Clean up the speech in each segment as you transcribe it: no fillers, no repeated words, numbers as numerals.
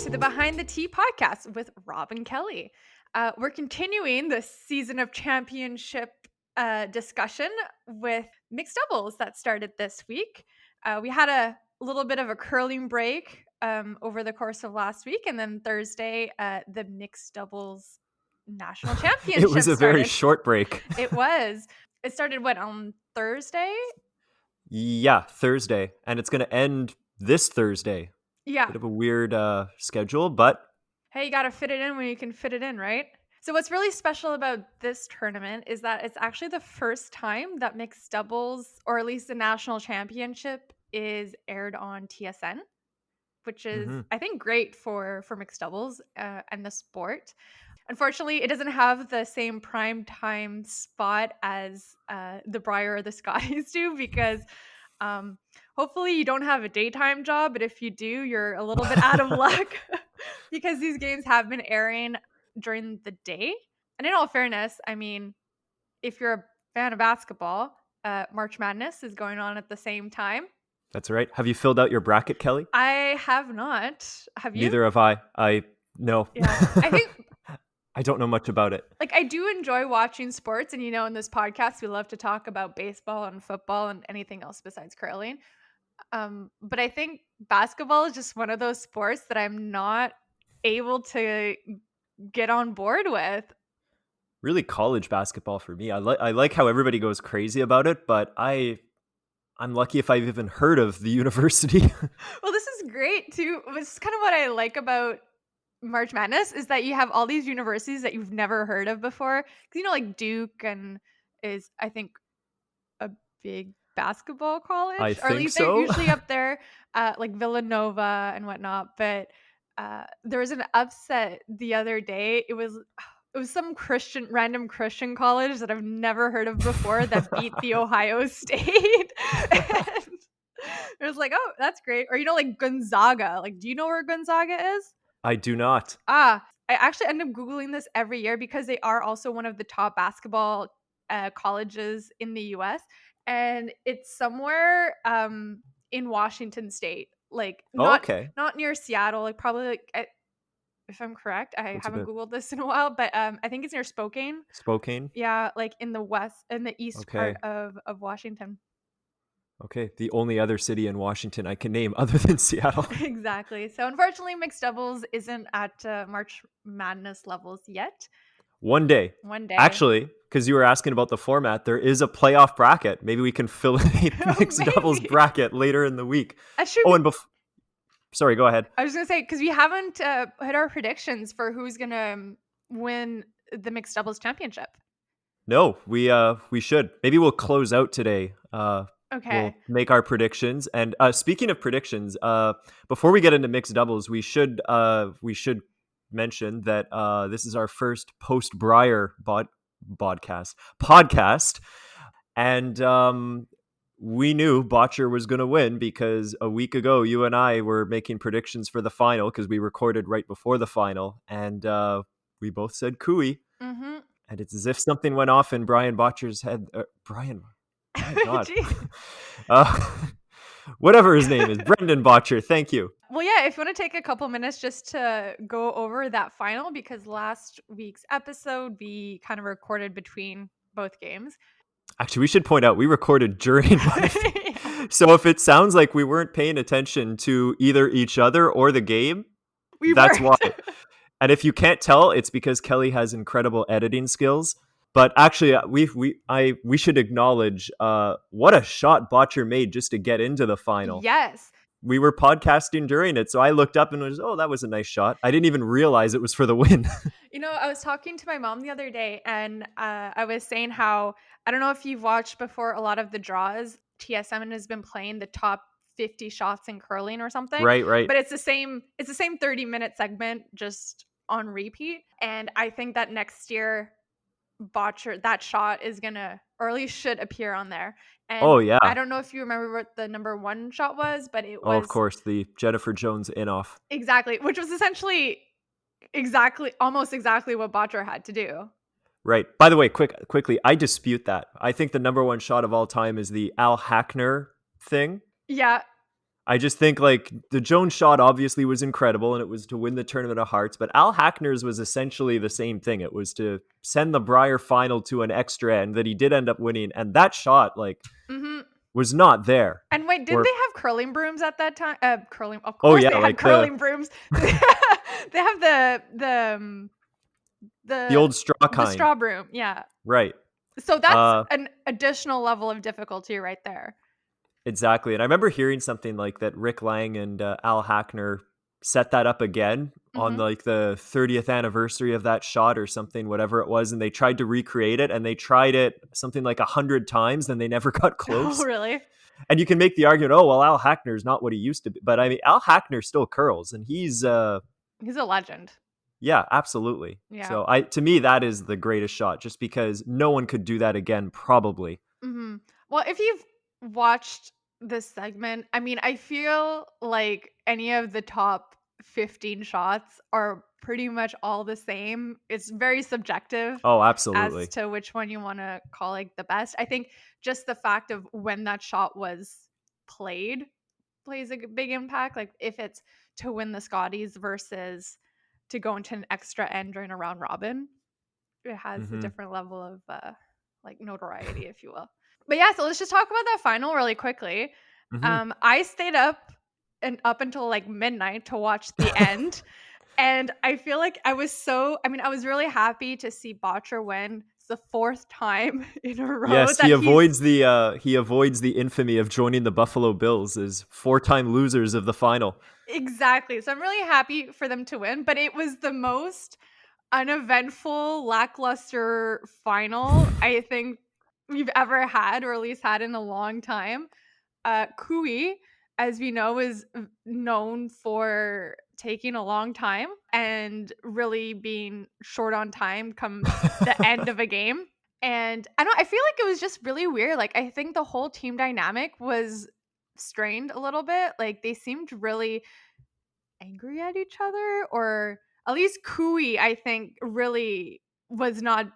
to the Behind the Tee podcast with Rob and Kelly. We're continuing the season of championship discussion with mixed doubles that started this week. We had a little bit of a curling break over the course of last week, and then Thursday, the mixed doubles national championship It was a very short break. It was. It started, on Thursday? Yeah, Thursday. And it's going to end this Thursday. Yeah. Bit of a weird schedule, but... Hey, you got to fit it in when you can fit it in, right? So what's really special about this tournament is that it's actually the first time that mixed doubles, or at least the national championship, is aired on TSN, which is, I think, great for mixed doubles and the sport. Unfortunately, it doesn't have the same prime time spot as the Brier or the Scotties do, because hopefully you don't have a daytime job, but if you do, you're a little bit out of luck because these games have been airing during the day. And in all fairness, I mean, if you're a fan of basketball, March Madness is going on at the same time. That's right. Have you filled out your bracket, Kelly? I have not. Have you? Neither have I. No. Yeah. I think... I don't know much about it. Like, I do enjoy watching sports, and in this podcast, we love to talk about baseball and football and anything else besides curling. But I think basketball is just one of those sports that I'm not able to get on board with. Really, college basketball for me. I like how everybody goes crazy about it, but I'm lucky if I've even heard of the university. Well, this is great too. This is kind of what I like about March Madness, is that you have all these universities that you've never heard of before. Because like Duke is, I think, a big basketball college. I or think at least so. They're usually up there, like Villanova and whatnot. But there was an upset the other day. It was some random Christian college that I've never heard of before that beat the Ohio State. And it was like, oh, that's great. Or like Gonzaga. Like, do you know where Gonzaga is? I do not. I actually end up Googling this every year because they are also one of the top basketball colleges in the US. And it's somewhere in Washington State. Like, not near Seattle. Like, probably, if I'm correct. I haven't Googled this in a while, but I think it's near Spokane. Spokane? Yeah, like in the east part of Washington. Okay, the only other city in Washington I can name other than Seattle. Exactly. So unfortunately, mixed doubles isn't at March Madness levels yet. One day. Actually, because you were asking about the format, there is a playoff bracket. Maybe we can fill in a mixed doubles bracket later in the week. Sorry, go ahead. I was going to say, because we haven't hit our predictions for who's going to win the mixed doubles championship. No, we should. Maybe we'll close out today. Okay. We'll make our predictions. And speaking of predictions, before we get into mixed doubles, we should mention that this is our first post-Brier podcast. And we knew Botcher was going to win because a week ago, you and I were making predictions for the final because we recorded right before the final. And we both said Cooey. Mm-hmm. And it's as if something went off in Brian Botcher's head. Brian... Oh God. Whatever his name is, Brendan Botcher. Thank you. Well, yeah, if you want to take a couple minutes just to go over that final, because last week's episode we kind of recorded between both games. Actually, we should point out we recorded during both. Yeah. So if it sounds like we weren't paying attention to either each other or the game, that's why. And if you can't tell, it's because Kelly has incredible editing skills. But actually, we should acknowledge what a shot Botcher made just to get into the final. Yes. We were podcasting during it, so I looked up and was, that was a nice shot. I didn't even realize it was for the win. I was talking to my mom the other day, and I was saying how, I don't know if you've watched before a lot of the draws, TSM has been playing the top 50 shots in curling or something. Right. But it's the same 30-minute segment just on repeat. And I think that next year, Botcher, that shot is gonna, or at least should appear on there. And I don't know if you remember what the number one shot was, but it was, of course, the Jennifer Jones in-off. Exactly, which was essentially almost exactly what Botcher had to do. Right. By the way, quickly, I dispute that. I think the number one shot of all time is the Al Hackner thing. Yeah. I just think like the Jones shot obviously was incredible and it was to win the Tournament of Hearts, but Al Hackner's was essentially the same thing. It was to send the Brier final to an extra end that he did end up winning, and that shot like Hmm. was not there. And wait, didn't Or they have curling brooms at that time? Curling, of oh course yeah, they had like curling brooms. They have the old straw the kind, straw broom. Yeah. right? So that's Uh, an additional level of difficulty right there. exactly. And I remember hearing something like that Rick Lang and Al Hackner set that up again on Hmm. like the 30th anniversary of that shot or something, whatever it was, and they tried to recreate it, and they tried it something like 100 times, and they never got Oh, close. really? And you can make the argument, oh well, Al Hackner's not what he used to be, but I mean, Al Hackner still curls, and he's He's a legend. yeah, absolutely. Yeah. So I to me that is the greatest shot, just because no one could do that again, probably. Hmm. Well, if you've watched this segment, I mean, I feel like any of the top 15 shots are pretty much all the same. It's very subjective Oh, as absolutely. to which one you want to call like the best. I think just the fact of when that shot was played plays a big impact. Like if it's to win the Scotties versus to go into an extra end during a round robin, it has a Hmm. different level of like notoriety, if you will. But yeah, so let's just talk about that final really quickly. Hmm. I stayed up and up until like midnight to watch the end. And I feel like I was really happy to see Botcher win. It's the fourth time in a row Yes, he that he's avoids the infamy of joining the Buffalo Bills as four-time losers of the final. exactly. So I'm really happy for them to win, but it was the most uneventful, lackluster final I think we've ever had, or at least had in a long time. Kui, as we know, is known for taking a long time and really being short on time come the end of a game. And I feel like it was just really weird. Like I think the whole team dynamic was strained a little bit. Like they seemed really angry at each other, or at least Kui, I think, really was not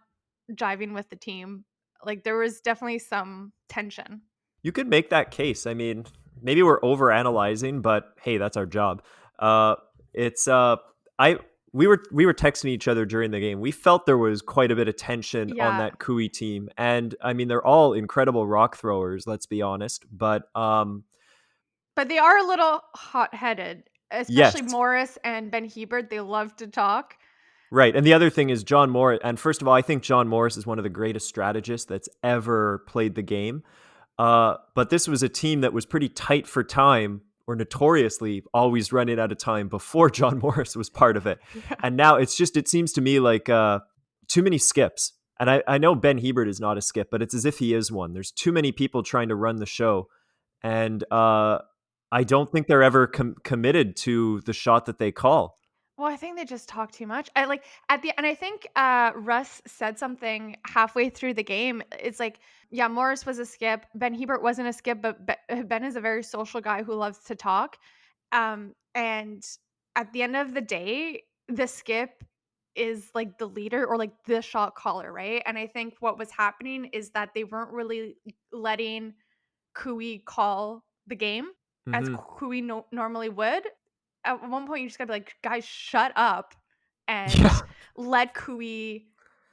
jiving with the team. Like there was definitely some tension. You could make that case. I mean, maybe we're overanalyzing, but hey, that's our job. It's I we were texting each other during the game. We felt there was quite a bit of tension on Yeah. that Kui team, and I mean, they're all incredible rock throwers. Let's be honest, but But they are a little hot-headed, especially yes, Morris and Ben Hebert. They love to talk. right. And the other thing is John Morris. And first of all, I think John Morris is one of the greatest strategists that's ever played the game. But this was a team that was pretty tight for time, or notoriously always running out of time before John Morris was part of it. Yeah. And now it seems to me like too many skips. And I know Ben Hebert is not a skip, but it's as if he is one. There's too many people trying to run the show. And I don't think they're ever committed to the shot that they call. Well, I think they just talk too much. I like at the and I think Russ said something halfway through the game. It's like, yeah, Morris was a skip. Ben Hebert wasn't a skip, but Ben is a very social guy who loves to talk. And at the end of the day, the skip is like the leader or like the shot caller, right? And I think what was happening is that they weren't really letting Kui call the game as Hmm. Kui normally would. At one point, you just gotta be like, guys, shut up and Yeah. let Kui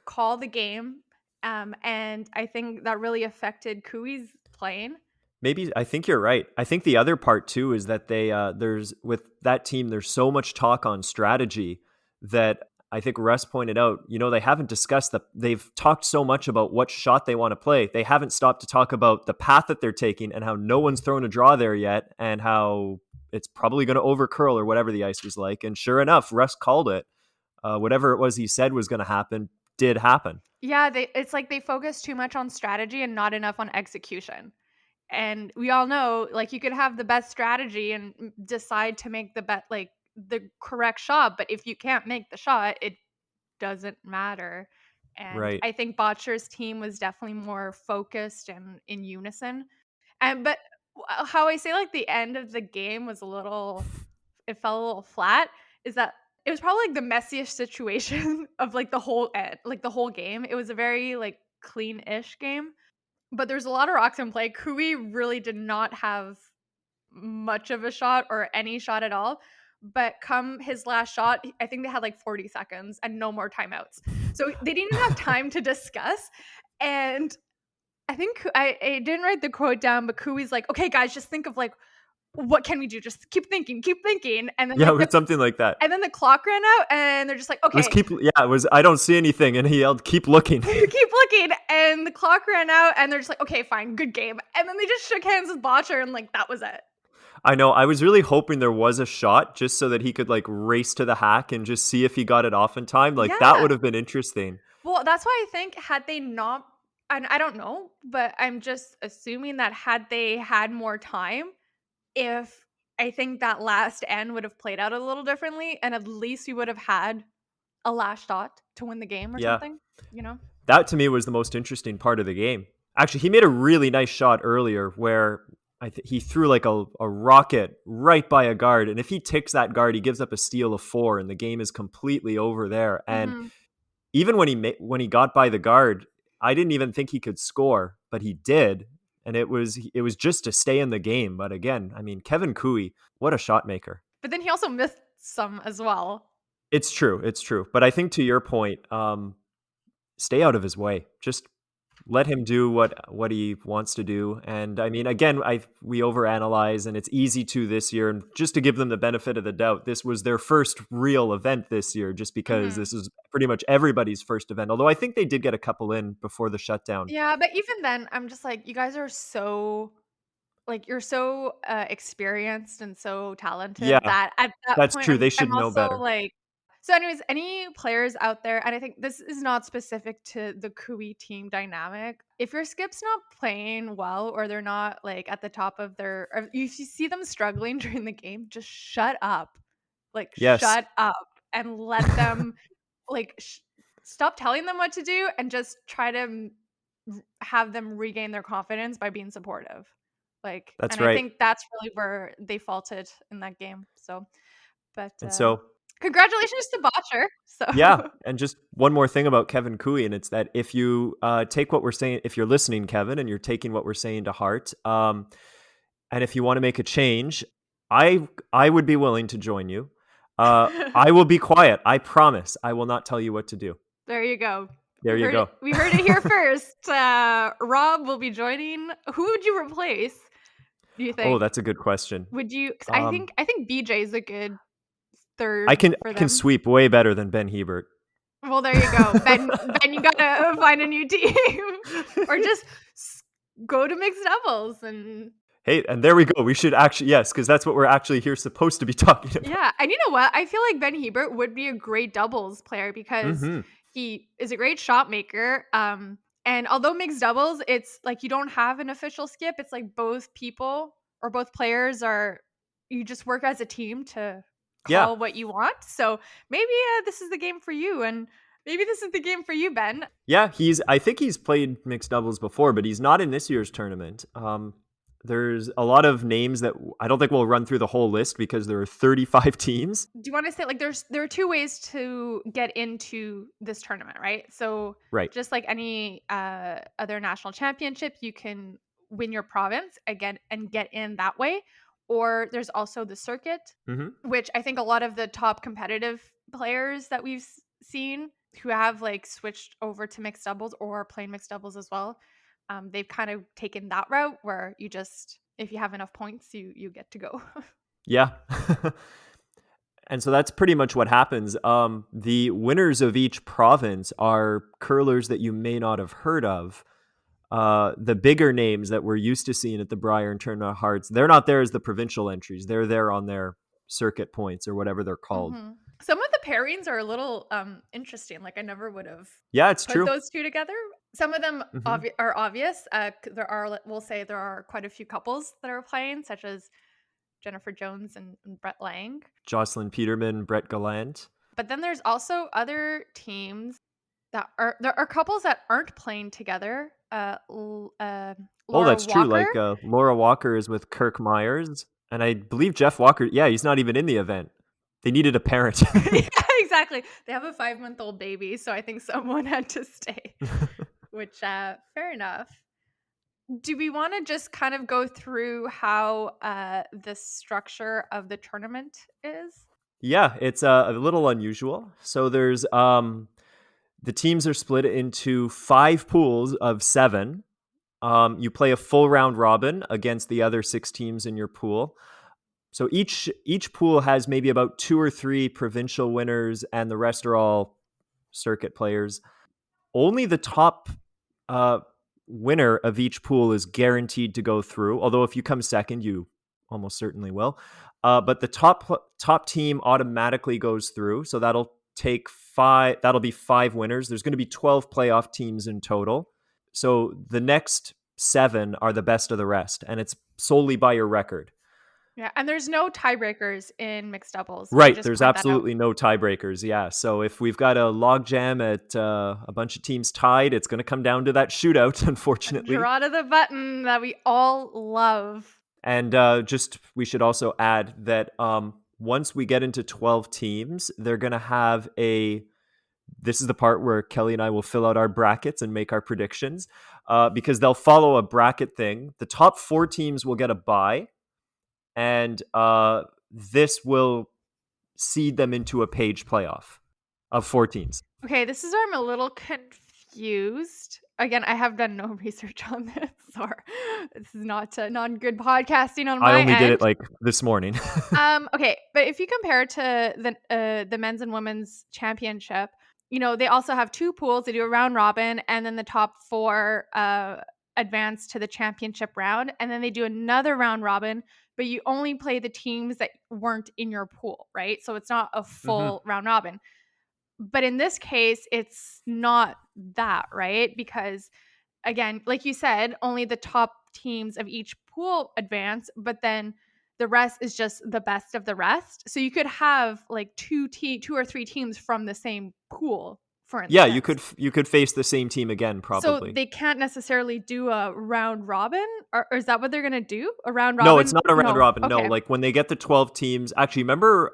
call the game. And I think that really affected Kui's playing. Maybe I think you're right. I think the other part too is that they there's with that team there's so much talk on strategy that I think Russ pointed out, they haven't discussed they've talked so much about what shot they want to play. They haven't stopped to talk about the path that they're taking and how no one's thrown a draw there yet and how it's probably going to overcurl or whatever the ice was like. And sure enough, Russ called it. Whatever it was he said was going to happen did happen. Yeah, it's like they focus too much on strategy and not enough on execution. And we all know, like, you could have the best strategy and decide to make like the correct shot, but if you can't make the shot, it doesn't matter. And Right. I think Botcher's team was definitely more focused and in unison. And but how I say like the end of the game was a little, it felt a little flat, is that it was probably like the messiest situation of like like the whole game. It was a very like clean-ish game, but there's a lot of rocks in play. Kui really did not have much of a shot or any shot at all. But come his last shot, I think they had like 40 seconds and no more timeouts. So they didn't even have time to discuss. And I think I didn't write the quote down, but Kui's like, okay, guys, just think of like, what can we do? Just keep thinking. And then Yeah, like it was something like that. and then the clock ran out, and they're just like, It was okay, it was I don't see anything, and he yelled, keep looking. keep looking. And the clock ran out, and they're just like, okay, fine, good game. And then they just shook hands with Botcher, and like that was it. I know. I was really hoping there was a shot just so that he could like race to the hack and just see if he got it off in time. Like that Yeah. would have been interesting. Well, that's why I think had they not, and I don't know, but I'm just assuming that had they had more time, if I think that last end would have played out a little differently, and at least we would have had a last shot to win the game or Yeah. something, you know? That to me was the most interesting part of the game. Actually, he made a really nice shot earlier where he threw like a rocket right by a guard. And if he ticks that guard, he gives up a steal of 4 and the game is completely over there. And Mhm. even when he got by the guard, I didn't even think he could score, but he did. And it was just to stay in the game. But again, I mean, Kevin Kui, what a shot maker. But then he also missed some as well. It's true. But I think to your point, stay out of his way. Just let him do what he wants to do. And I mean, again, we overanalyze, and it's easy to this year. And just to give them the benefit of the doubt, this was their first real event this year, just because this is pretty much everybody's first event. Although I think they did get a couple in before the shutdown. Yeah, but even then, I'm just like, you guys are so like you're so experienced and so talented Yeah, that at that that's point true. They I'm should know also better. like so anyways, any players out there, and I think this is not specific to the Kui team dynamic. If your skip's not playing well or they're not like at the top of their or if you see them struggling during the game, just shut up. Like Yes. shut up and let them like stop telling them what to do and just try to have them regain their confidence by being supportive. Like, That's and I right. think that's really where they faulted in that game. So, but And so, congratulations to Botcher. yeah. So, And just one more thing about Kevin Kui, and it's that if you take what we're saying, if you're listening, Kevin, and you're taking what we're saying to heart, and if you want to make a change, I would be willing to join you. I will be quiet. I promise. I will not tell you what to do. there you go. There you go. We heard it here first. Rob will be joining. Who would you replace? Do you think? Oh, that's a good question. Would you? 'Cause I think BJ is a good third I can for can them. sweep way better than Ben Hebert. Well, there you go. Ben, you gotta find a new team, or just go to mixed doubles and Hey, and there we go. We should actually, yes, because that's what we're actually here supposed to be talking about. yeah. And you know what? I feel like Ben Hebert would be a great doubles player because Mm-hmm. he is a great shot maker. And although mixed doubles, it's like you don't have an official skip. It's like both people or both players are you just work as a team to Yeah. call what you want. So maybe this is the game for you, and maybe this is the game for you, Ben. Yeah, I think he's played mixed doubles before, but he's not in this year's tournament. There's a lot of names that I don't think we'll run through the whole list because there are 35 teams. Do you want to say like there are two ways to get into this tournament, right? So Right. just like any other national championship, you can win your province again and get in that way. Or there's also the circuit, which I think a lot of the top competitive players that we've seen who have like switched over to mixed doubles or playing mixed doubles as well, they've kind of taken that route where you just if you have enough points, you get to go. Yeah. And so that's pretty much what happens. The winners of each province are curlers that you may not have heard of. The bigger names that we're used to seeing at the Brier and Tournament of Hearts, they're not there as the provincial entries. They're there on their circuit points or whatever they're called. Mm-hmm. Some of the pairings are a little interesting. Like I never would have it's put true. those two together. Some of them are obvious. We'll say there are quite a few couples that are playing, such as Jennifer Jones and Brett Lang. Jocelyn Peterman, Brett Gallant. But then there's also other teams there are couples that aren't playing together. Laura that's Walker. true. Like Laura Walker is with Kirk Myers. And I believe Jeff Walker, he's not even in the event. They needed a parent. Yeah, exactly. They have a 5-month-old baby, so I think someone had to stay. Which, fair enough. Do we want to just kind of go through how the structure of the tournament is? Yeah, it's a little unusual. So there's the teams are split into 5 pools of 7. You play a full round robin against the other 6 teams in your pool. So each pool has maybe about 2 or 3 provincial winners, and the rest are all circuit players. Only the top uh, winner of each pool is guaranteed to go through. Although if you come second, you almost certainly will. But the top team automatically goes through. So that'll take 5. That'll be 5 winners. There's going to be 12 playoff teams in total. So the next 7 are the best of the rest, and it's solely by your record. Yeah, and there's no tiebreakers in mixed doubles. Can we Right. just There's point that out? absolutely no tiebreakers. Yeah. So if we've got a logjam at a bunch of teams tied, it's going to come down to that shootout, unfortunately. Draw to the button that we all love. And we should also add that once we get into 12 teams, they're going to have this is the part where Kelly and I will fill out our brackets and make our predictions because they'll follow a bracket thing. The top 4 teams will get a bye, and this will seed them into a page playoff of 4 teams. Okay, this is where I'm a little confused. Again, I have done no research on this, or this is not good podcasting on I my only did end. it like this morning. Okay, but if you compare it to the men's and women's championship, they also have 2 pools. They do a round robin, and then the top 4 advance to the championship round, and then they do another round robin, but you only play the teams that weren't in your pool, right? So it's not a Mhm. full round robin. But in this case, it's not that, right? Because again, like you said, only the top teams of each pool advance, but then the rest is just the best of the rest. So you could have like 2 or 3 teams from the same pool, for Yeah, instance. you could face the same team again, So probably. they can't necessarily do a round robin, or is that what they're gonna do? A round No, it's robin? not a round No. robin. No, Okay. like when they get the 12 teams. Actually, remember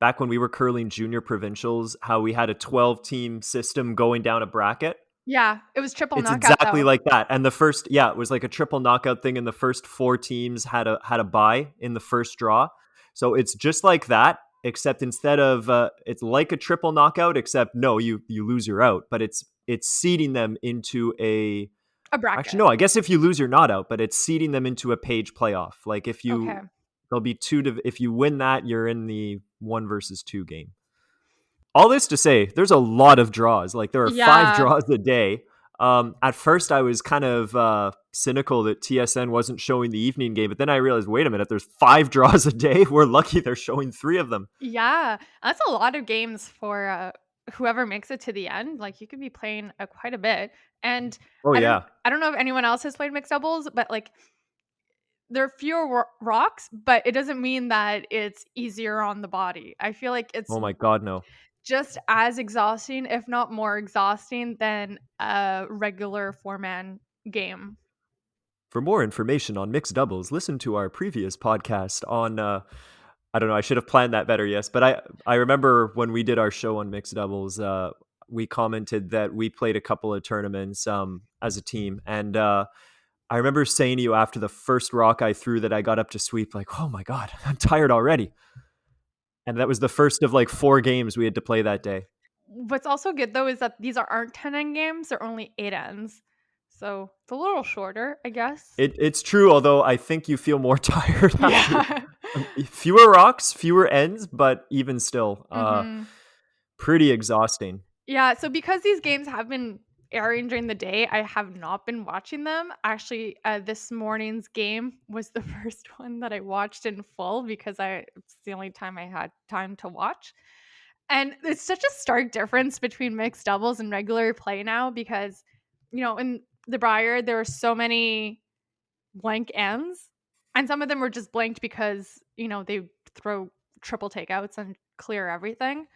back when we were curling junior provincials, how we had a 12-team system going down a bracket? Yeah, it was triple It's knockout exactly though. like that. And it was like a triple knockout thing, and the first 4 teams had a bye in the first draw. So it's just like that, except instead of it's like a triple knockout, except no, you lose, you're out. But it's seeding them into a A actually bracket. no, I guess if you lose, you're not out, but it's seeding them into a page playoff. Like Okay. there'll be if you win that, you're in the 1 versus 2 game. All this to say, there's a lot of draws. Like there are 5 Yeah. draws a day. At first, I was kind of cynical that TSN wasn't showing the evening game, but then I realized, wait a minute, there's 5 draws a day. We're lucky they're showing 3 of them. Yeah, that's a lot of games for whoever makes it to the end. Like you could be playing quite a bit, and Oh I don't yeah. I don't know if anyone else has played mixed doubles, but like there are fewer rocks, but it doesn't mean that it's easier on the body. I feel like it's Oh my God, no. just as exhausting, if not more exhausting, than a regular 4-man game. For more information on mixed doubles, listen to our previous podcast on. I don't know. I should have planned that better. Yes, but I remember when we did our show on mixed doubles, we commented that we played a couple of tournaments as a team, and I remember saying to you after the first rock I threw that I got up to sweep, like, "Oh my God, I'm tired already." And that was the first of like 4 games we had to play that day. What's also good though is that these aren't 10 end games, they're only 8 ends. So it's a little shorter, I guess. It's true, although I think you feel more tired after Yeah. fewer rocks, fewer ends, but even still, Mhm. pretty exhausting. Yeah, so because these games have been airing during the day, I have not been watching them. Actually, this morning's game was the first one that I watched in full because it's the only time I had time to watch. And it's such a stark difference between mixed doubles and regular play now because, in the Briar, there were so many blank ends, and some of them were just blanked because, they throw triple takeouts and clear everything.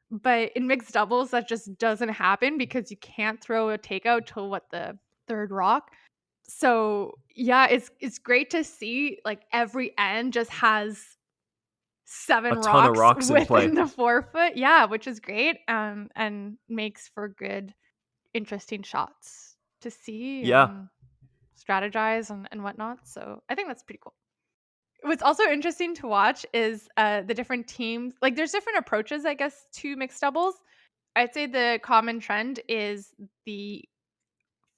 But in mixed doubles, that just doesn't happen because you can't throw a takeout till the third rock. So yeah, it's great to see like every end just has A 7 ton of rocks rocks in play. within the 4 foot. Yeah, which is great. And makes for good, interesting shots to see. Yeah. And strategize and whatnot. So I think that's pretty cool. What's also interesting to watch is the different teams. Like, there's different approaches, I guess, to mixed doubles. I'd say the common trend is the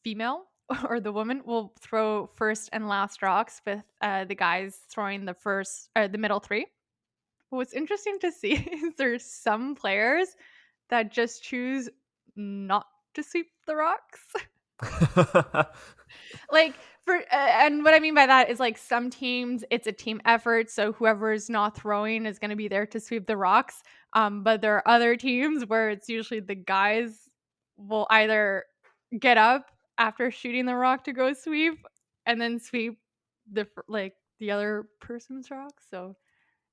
female or the woman will throw first and last rocks, with the guys throwing the middle three. What's interesting to see is there's some players that just choose not to sweep the rocks. Like, and what I mean by that is, like, some teams it's a team effort, so whoever's not throwing is going to be there to sweep the rocks. But there are other teams where it's usually the guys will either get up after shooting the rock to go sweep and then sweep the other person's rock. So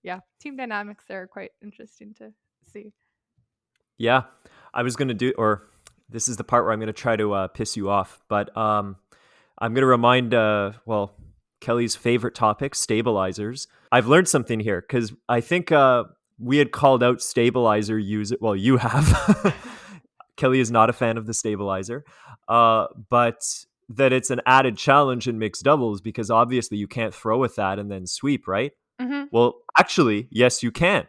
yeah, team dynamics there are quite interesting to see. Yeah, I was going to do, or this is the part where I'm going to try to piss you off, but I'm going to remind, Kelly's favorite topic, stabilizers. I've learned something here because I think we had called out stabilizer use. Well, you have. Kelly is not a fan of the stabilizer, but that it's an added challenge in mixed doubles because obviously you can't throw with that and then sweep, right? Mm-hmm. Well, actually, yes, you can.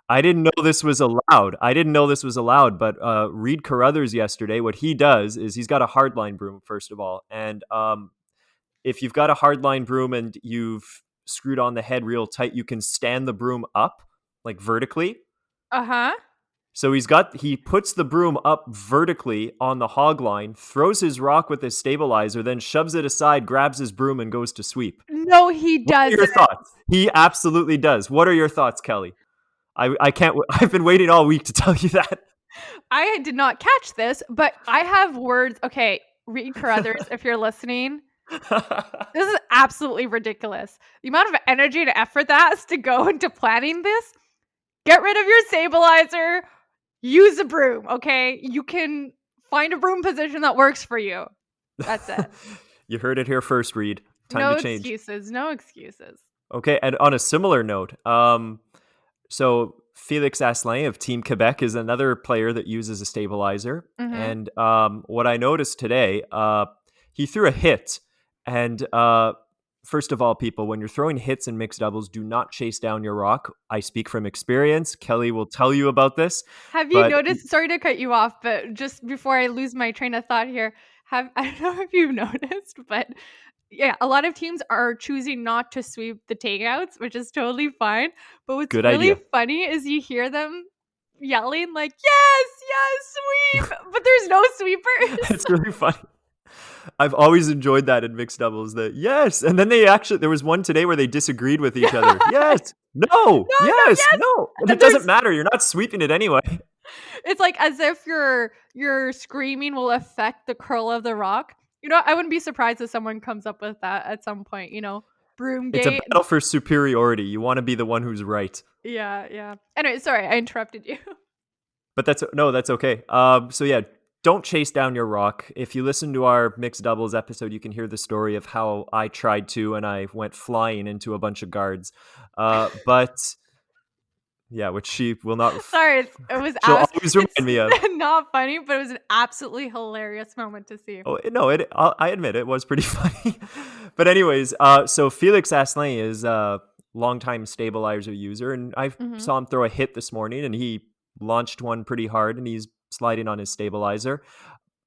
I didn't know this was allowed. But Reed Carruthers yesterday, what he does is he's got a hardline broom, first of all. And if you've got a hardline broom and you've screwed on the head real tight, you can stand the broom up, like vertically. Uh-huh. So he puts the broom up vertically on the hog line, throws his rock with his stabilizer, then shoves it aside, grabs his broom, and goes to sweep. No, he doesn't. What are your thoughts? He absolutely does. What are your thoughts, Kelly? I can't. I've been waiting all week to tell you that. I did not catch this, but I have words. Okay, Reed Carruthers, if you're listening, this is absolutely ridiculous. The amount of energy and effort that has to go into planning this. Get rid of your stabilizer. Use a broom, okay? You can find a broom position that works for you. That's it. You heard it here first, Reed. Time to change. No excuses. Okay, and on a similar note, so Felix Aslan of Team Quebec is another player that uses a stabilizer. Mm-hmm. And what I noticed today, he threw a hit. And first of all, people, when you're throwing hits in mixed doubles, do not chase down your rock. I speak from experience. Kelly will tell you about this. Have you noticed? Sorry to cut you off, but just before I lose my train of thought here, I don't know if you've noticed, but yeah, a lot of teams are choosing not to sweep the takeouts, which is totally fine. But what's really funny is you hear them yelling like, yes, sweep, but there's no sweepers. It's really funny. I've always enjoyed that in mixed doubles, that yes. And then there was one today where they disagreed with each other. Yes, no, yes, no. And it doesn't matter. You're not sweeping it anyway. It's like as if your screaming will affect the curl of the rock. You know, I wouldn't be surprised if someone comes up with that at some point, Broomgate. It's a battle for superiority. You want to be the one who's right. Yeah. Anyway, sorry, I interrupted you. But that's okay. So yeah, don't chase down your rock. If you listen to our mixed doubles episode, you can hear the story of how I tried to and I went flying into a bunch of guards. But yeah, which she will not. Sorry, it was. She'll always remind me of. Not funny, but it was an absolutely hilarious moment to see. Oh no! I admit it was pretty funny. But anyways, so Felix Aslan is a longtime stabilizer user, and I saw him throw a hit this morning, and he launched one pretty hard, and he's sliding on his stabilizer.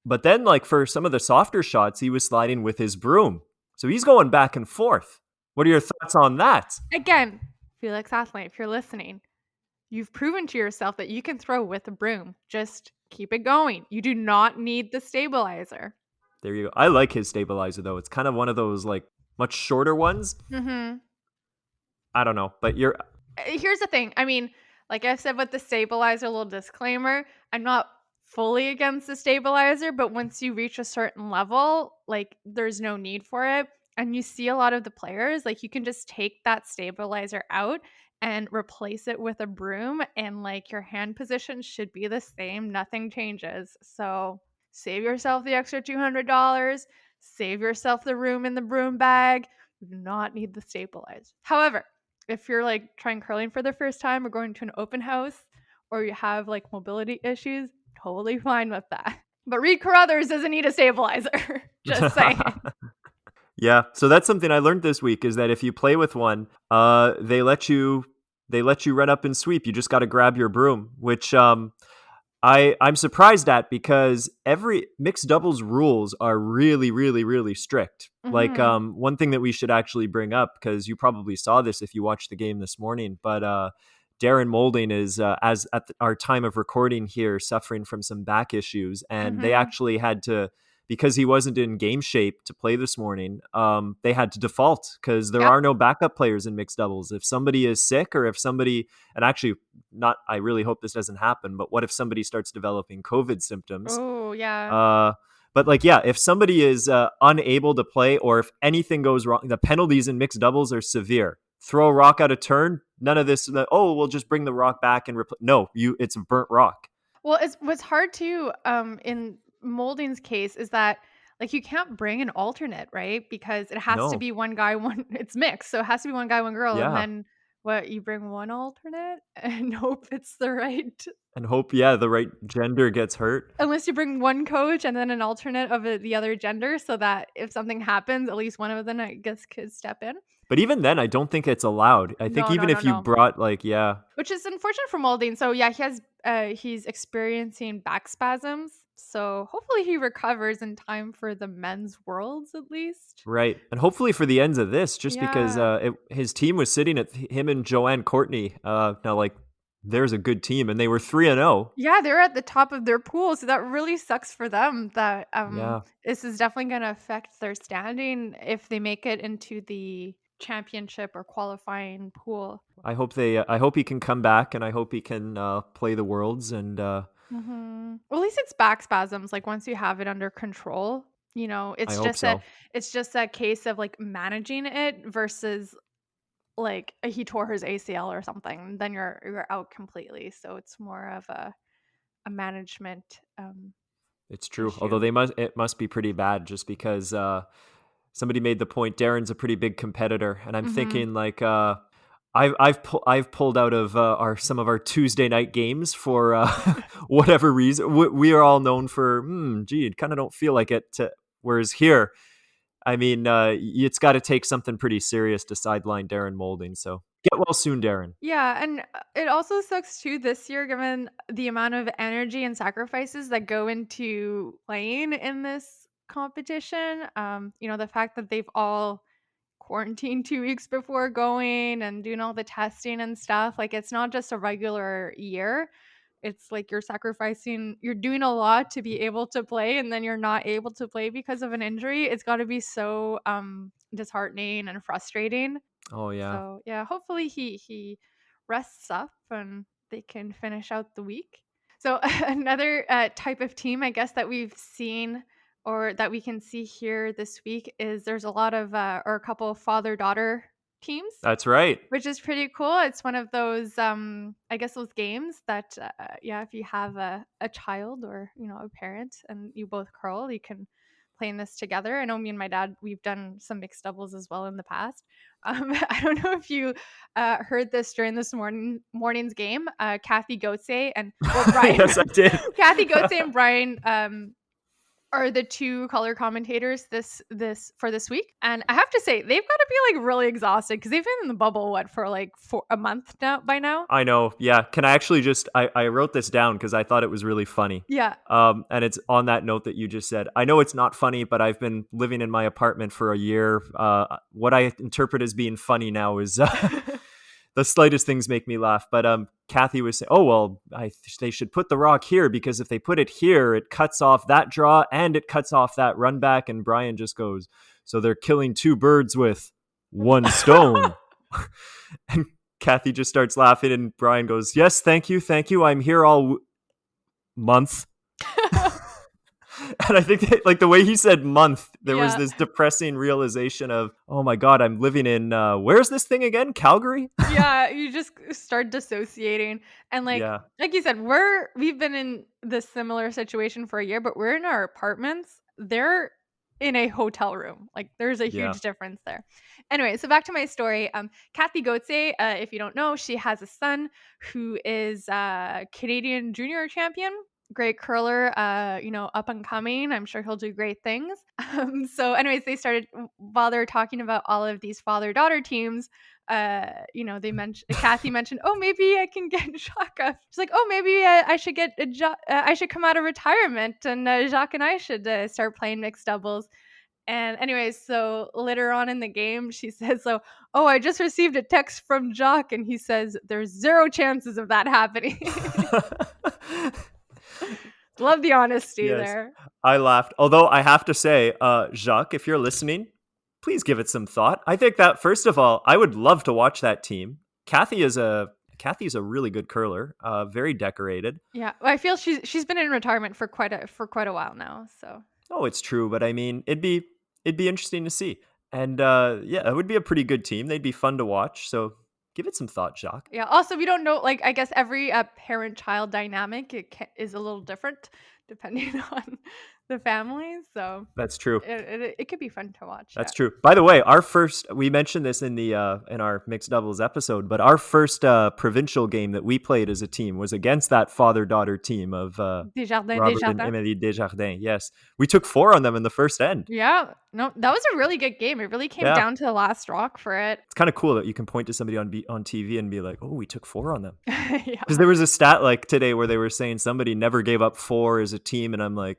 But then, like for some of the softer shots, he was sliding with his broom. So he's going back and forth. What are your thoughts on that? Again, Felix Aslan, if you're listening, you've proven to yourself that you can throw with a broom. Just keep it going. You do not need the stabilizer. There you go. I like his stabilizer, though. It's kind of one of those, like, much shorter ones. Mm-hmm. I don't know, but here's the thing. I mean, like I've said with the stabilizer, little disclaimer, I'm not fully against the stabilizer, but once you reach a certain level, like, there's no need for it. And you see a lot of the players, like, you can just take that stabilizer out and replace it with a broom, and like your hand position should be the same. Nothing changes. So save yourself the extra $200. Save yourself the room in the broom bag. You do not need the stabilizer. However, if you're like trying curling for the first time or going to an open house, or you have like mobility issues, totally fine with that. But Reed Carruthers doesn't need a stabilizer. Just saying. Yeah, so that's something I learned this week is that if you play with one, they let you run up and sweep. You just got to grab your broom, which I'm surprised at because every mixed doubles rules are really, really, really strict. Like Hmm. one thing that we should actually bring up because you probably saw this if you watched the game this morning, but Darren Molding is as at our time of recording here suffering from some back issues, and they Hmm. actually had to because he wasn't in game shape to play this morning. They had to default because there Yep. are no backup players in mixed doubles. If somebody is sick or if somebody and actually not I really hope this doesn't happen, but what if somebody starts developing COVID symptoms? Oh, yeah. Uh but like yeah, if somebody is unable to play or if anything goes wrong, the penalties in mixed doubles are severe. Throw a rock out of turn, none of this oh, we'll just bring the rock back and replace. No, you it's a burnt rock. Well, it's what's hard too, in Molding's case is that like you can't bring an alternate, right? Because it has to No. be one guy, one it's mixed, so it has to be one guy, one girl, and Yeah. then what you bring one alternate and hope it's the right And hope yeah, the right gender gets hurt. unless you bring one coach and then an alternate of the other gender so that if something happens, at least one of them I guess could step in. But even then I don't think it's allowed. I think No, no, even no, if you no. brought like yeah, Which is unfortunate for Molding. So yeah, he's experiencing back spasms. So hopefully he recovers in time for the men's worlds at least. right. And hopefully for the ends of this, just because Yeah. his team was sitting at him and Joanne Courtney. Now, like, there's a good team, and they were 3-0. Yeah, they're at the top of their pool, so that really sucks for them that Yeah. this is definitely going to affect their standing if they make it into the championship or qualifying pool. I hope he can come back, and I hope he can play the worlds. And Well, at least it's back spasms. Like once you have it under control, I hope so. it's just a case of like managing it versus like he tore his ACL or something. Then you're out completely. So it's more of a management It's true. Although issue. it must be pretty bad, just because somebody made the point. Darren's a pretty big competitor, and I'm Mm-hmm. thinking like I've pulled out of our some of our Tuesday night games for whatever reason. We are all known for, gee, kind of don't feel like it. Whereas here, I mean, it's got to take something pretty serious to sideline Darren Molding. So get well soon, Darren. Yeah, and it also sucks too this year, given the amount of energy and sacrifices that go into playing in this competition. The fact that they've all quarantined 2 weeks before going and doing all the testing and stuff. Like it's not just a regular year. It's like you're doing a lot to be able to play and then you're not able to play because of an injury. It's got to be so disheartening and frustrating. Oh yeah, So yeah, hopefully he rests up and they can finish out the week. So another type of team, I guess, that we've seen or that we can see here this week is there's a lot of or a couple of father daughter teams, that's right. which is pretty cool. It's one of those I guess those games that yeah, if you have a child or a parent and you both curl, you can play in this together. I know me and my dad, we've done some mixed doubles as well in the past. I don't know if you heard this during this morning's game. Kathy Goetze and well Brian, Yes, I did. Kathy Goetze and Brian are the two color commentators this for this week, and I have to say they've got to be like really exhausted because they've been in the bubble for like for a month now by now. I know. Yeah. Can I actually just I wrote this down because I thought it was really funny. Yeah. And it's on that note that you just said. I know it's not funny, but I've been living in my apartment for a year. What I interpret as being funny now is the slightest things make me laugh. But Kathy was saying, "Oh well, they should put the rock here because if they put it here, it cuts off that draw and it cuts off that run back." And Brian just goes, "So they're killing two birds with one stone." And Kathy just starts laughing, and Brian goes, "Yes, thank you, thank you. I'm here all month." And I think that, like the way he said "month," there was Yeah. this depressing realization of, "Oh my god, I'm living in where's this thing again? Calgary?" Yeah, you just start dissociating. And Yeah, like you said, we've been in this similar situation for a year, but we're in our apartments. They're in a hotel room. Like there's a yeah, huge difference there. Anyway, so back to my story. Kathy Goetze, if you don't know, she has a son who is Canadian junior champion. Great curler, up and coming. I'm sure he'll do great things. So, anyways, they started. while they're talking about all of these father-daughter teams, they mentioned Kathy mentioned, oh, maybe I can get Jacques. She's like, oh, maybe I should get I should come out of retirement, and Jacques and I should start playing mixed doubles. And anyways, so later on in the game, she says, so, oh, I just received a text from Jacques, and he says there's 0 chances of that happening. Love the honesty there. I laughed. Although I have to say, Jacques, if you're listening, please give it some thought. I think that, first of all, I would love to watch that team. Kathy's a really good curler, very decorated. Yeah, well, I feel she's been in retirement for quite a while now. So. Oh, it's true, but I mean, it'd be interesting to see, and it would be a pretty good team. They'd be fun to watch. So give it some thought, Jacques. Yeah. Also, we don't know. Like, I guess every parent-child dynamic is a little different depending on the family. So that's true. It could be fun to watch. That's true. By the way, we mentioned this in our mixed doubles episode, but our first provincial game that we played as a team was against that father-daughter team of Robert and Emily Desjardins. Yes, we took 4 on them in the first end. Yeah, no, that was a really good game. It really came down to the last rock for it. It's kind of cool that you can point to somebody on TV and be like, "Oh, we took 4 on them." Yeah, because there was a stat like today where they were saying somebody never gave up 4 as a team, and I'm like,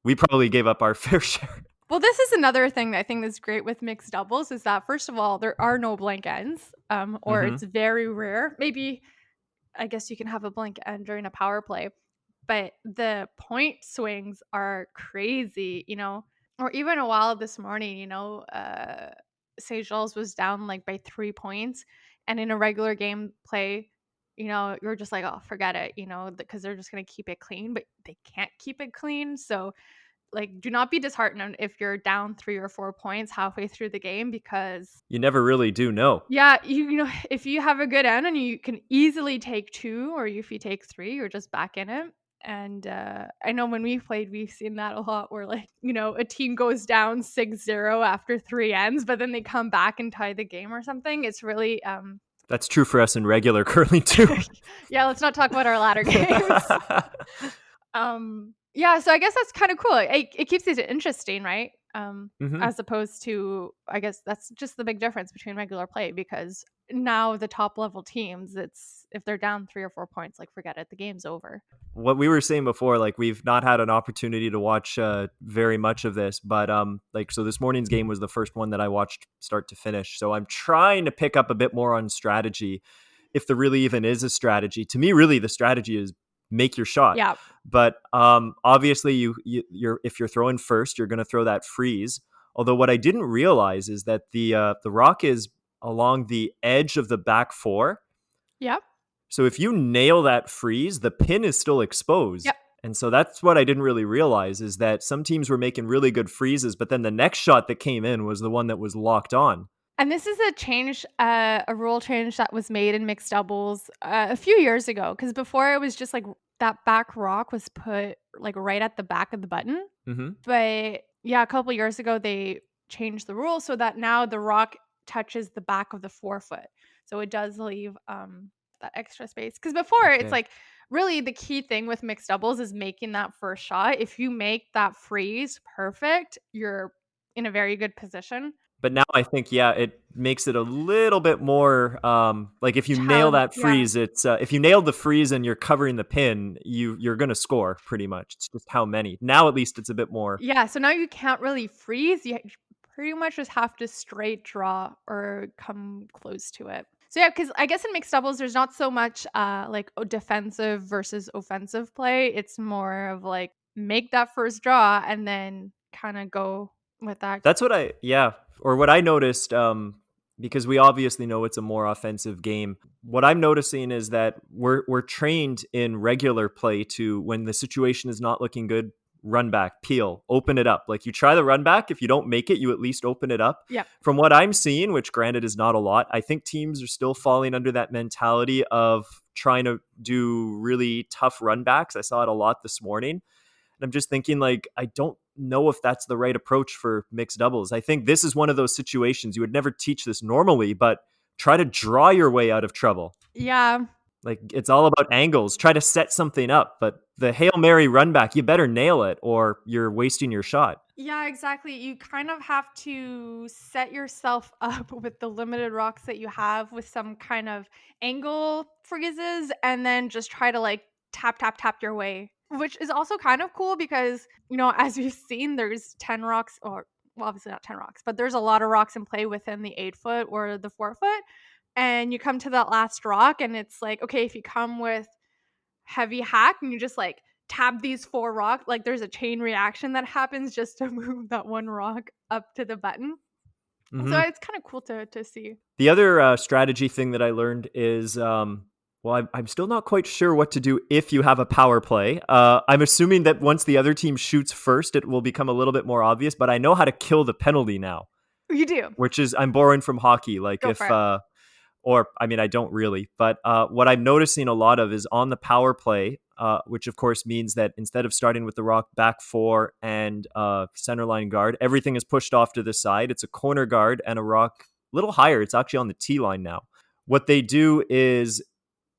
we probably gave up our fair share. Well, this is another thing that I think is great with mixed doubles is that, first of all, there are no blank ends, or it's very rare. Maybe, I guess you can have a blank end during a power play, but the point swings are crazy, or even a while this morning, St. Joel's was down like by 3 points, and in a regular game play, you're just like, oh, forget it, because they're just going to keep it clean, but they can't keep it clean. So, like, do not be disheartened if you're down 3 or 4 points halfway through the game, because you never really do know. Yeah, if you have a good end and you can easily take 2, or if you take 3, you're just back in it. And I know when we played, we've seen that a lot where, like, a team goes down 6-0 after 3 ends, but then they come back and tie the game or something. It's really that's true for us in regular curling too. Yeah, let's not talk about our ladder games. Yeah, so I guess that's kind of cool. It keeps it interesting, right? As opposed to, I guess that's just the big difference between regular play, because now the top level teams, if they're down 3 or 4 points, like, forget it, the game's over. What we were saying before, like, we've not had an opportunity to watch very much of this, but so this morning's game was the first one that I watched start to finish. So I'm trying to pick up a bit more on strategy, if there really even is a strategy. To me, really, the strategy is make your shot. Yeah. But obviously, you're if you're throwing first, you're going to throw that freeze. Although what I didn't realize is that the rock is along the edge of the back 4. Yep. So if you nail that freeze, the pin is still exposed. Yep. And so that's what I didn't really realize, is that some teams were making really good freezes, but then the next shot that came in was the one that was locked on. And this is a rule change that was made in mixed doubles a few years ago, because before it was just like that back rock was put like right at the back of the button. But yeah, a couple years ago they changed the rule so that now the rock touches the back of the forefoot, so it does leave that extra space. Because before, it's like, really the key thing with mixed doubles is making that first shot. If you make that freeze perfect, you're in a very good position. But now I think, it makes it a little bit more like, if you nail that freeze, it's if you nailed the freeze and you're covering the pin, you're going to score pretty much. It's just how many. Now at least it's a bit more. Yeah, so now you can't really freeze. You pretty much just have to straight draw or come close to it. So yeah, because I guess in mixed doubles, there's not so much like defensive versus offensive play. It's more of like, make that first draw and then kind of go with that. That's what I noticed, because we obviously know it's a more offensive game. What I'm noticing is that we're trained in regular play to, when the situation is not looking good, run back, peel, open it up. Like, you try the run back. If you don't make it, you at least open it up. Yeah. From what I'm seeing, which granted is not a lot, I think teams are still falling under that mentality of trying to do really tough run backs. I saw it a lot this morning. And I'm just thinking, like, I don't know if that's the right approach for mixed doubles. I think this is one of those situations you would never teach this normally, but try to draw your way out of trouble. Yeah. Like, it's all about angles. Try to set something up, but the Hail Mary run back, you better nail it or you're wasting your shot. Yeah, exactly. You kind of have to set yourself up with the limited rocks that you have with some kind of angle freezes and then just try to like tap, tap, tap your way, which is also kind of cool because, as we've seen, there's 10 rocks, or well, obviously not 10 rocks, but there's a lot of rocks in play within the 8 foot or the 4 foot. And you come to that last rock and it's like, okay, if you come with heavy hack and you just like tap these 4 rocks, like there's a chain reaction that happens just to move that one rock up to the button. So Hmm. it's kind of cool to see. The other strategy thing that I learned is, well, I'm still not quite sure what to do if you have a power play. I'm assuming that once the other team shoots first, it will become a little bit more obvious, but I know how to kill the penalty now, You do. which is, I'm borrowing from hockey. Like, Go if, for it. or I mean, I don't really, but what I'm noticing a lot of is on the power play, which of course means that instead of starting with the rock back 4 and center line guard, everything is pushed off to the side. It's a corner guard and a rock a little higher. It's actually on the T line now. What they do is,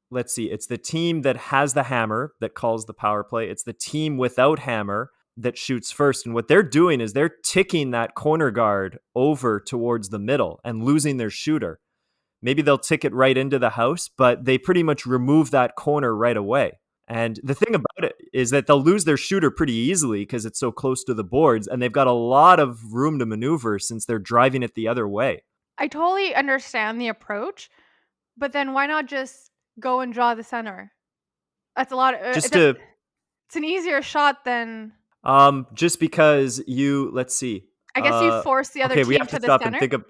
let's see, it's the team that has the hammer that calls the power play. It's the team without hammer that shoots first. And what they're doing is they're ticking that corner guard over towards the middle and losing their shooter. Maybe they'll tick it right into the house, but they pretty much remove that corner right away. And the thing about it is that they'll lose their shooter pretty easily because it's so close to the boards, and they've got a lot of room to maneuver since they're driving it the other way. I totally understand the approach, but then why not just go and draw the center? That's a lot. Just to, It's an easier shot than, just because you, let's see, I guess, you force the other okay, we team have to to the stop and center. think of,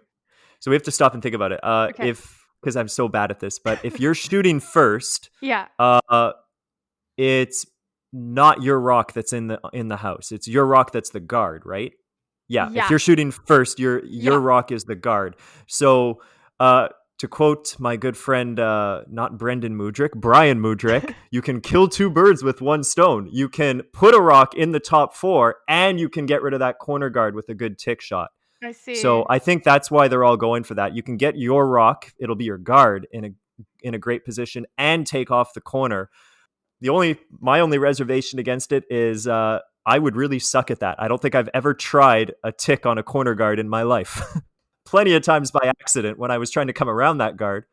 so we have to stop and think about it. Okay. If, because I'm so bad at this, but if you're shooting first, Yeah. uh, it's not your rock that's in the house. It's your rock that's the guard, right? Yeah. If Yeah. you're shooting first, your Yeah. rock is the guard. So, uh, to quote my good friend, not Brendan Mudrick, Brian Mudrick, you can kill 2 birds with 1 stone. You can put a rock in the top 4, and you can get rid of that corner guard with a good tick shot. I see. So I think that's why they're all going for that. You can get your rock; it'll be your guard in a great position, and take off the corner. My only reservation against it is I would really suck at that. I don't think I've ever tried a tick on a corner guard in my life. Plenty of times by accident when I was trying to come around that guard.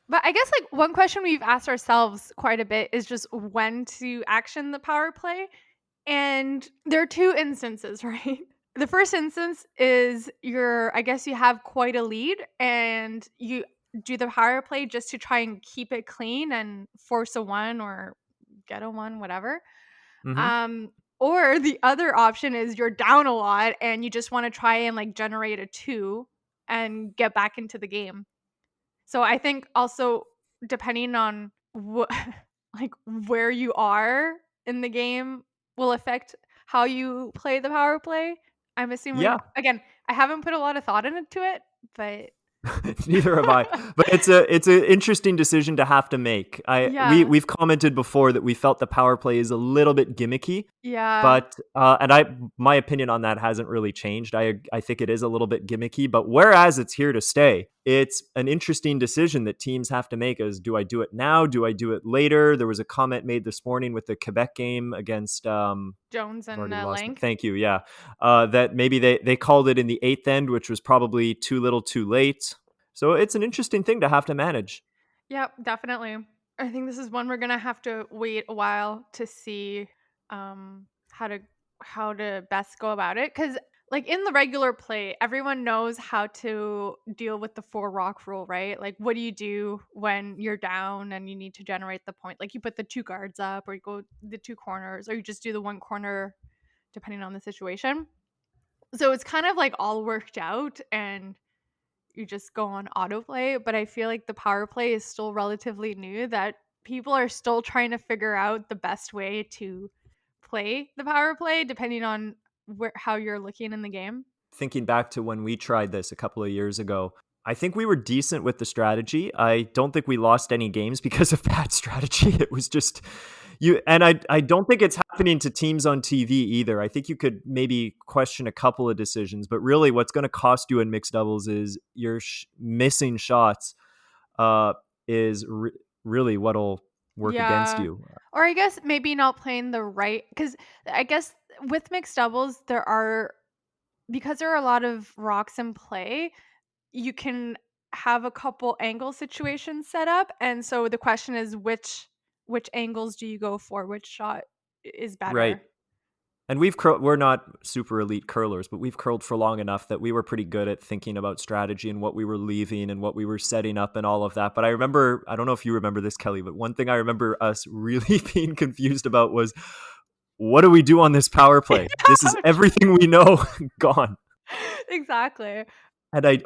But I guess like one question we've asked ourselves quite a bit is just when to action the power play. And there are 2 instances, right? The first instance is I guess you have quite a lead and you do the power play just to try and keep it clean and force a 1 or get a 1, whatever. Hmm. Um, or the other option is you're down a lot and you just want to try and like generate a 2 and get back into the game. So I think also depending on what like where you are in the game will affect how you play the power play. I'm assuming, Yeah. again, I haven't put a lot of thought into it, but Neither have I. But it's an interesting decision to have to make. yeah. We've commented before that we felt the power play is a little bit gimmicky. Yeah. But my opinion on that hasn't really changed. I think it is a little bit gimmicky, but whereas it's here to stay, it's an interesting decision that teams have to make. Is, do I do it now? Do I do it later? There was a comment made this morning with the Quebec game against Jones I've and already lost it. Lang. Thank you. Yeah, that maybe they called it in the 8th end, which was probably too little, too late. So it's an interesting thing to have to manage. Yep, definitely. I think this is one we're gonna have to wait a while to see how to best go about it. Because like in the regular play, everyone knows how to deal with the 4 rock rule, right? Like what do you do when you're down and you need to generate the point? Like you put the 2 guards up, or you go the 2 corners, or you just do the 1 corner depending on the situation. So it's kind of like all worked out and you just go on autoplay. But I feel like the power play is still relatively new, that people are still trying to figure out the best way to play the power play depending on how you're looking in the game. Thinking back to when we tried this a couple of years ago, I think we were decent with the strategy. I don't think we lost any games because of bad strategy. It was just you, and I don't think it's happening to teams on TV either. I think you could maybe question a couple of decisions, but really what's going to cost you in mixed doubles is your missing shots, uh, is really what'll work against Yeah. you. Or I guess maybe not playing the right, because I guess with mixed doubles, because there are a lot of rocks in play, you can have a couple angle situations set up. And so the question is which angles do you go for? Which shot is Right. better? And we're not super elite curlers, but we've curled for long enough that we were pretty good at thinking about strategy and what we were leaving and what we were setting up and all of that. But I don't know if you remember this, Kelly, but one thing I remember us really being confused about was, what do we do on this power play? This is everything we know gone. Exactly. And I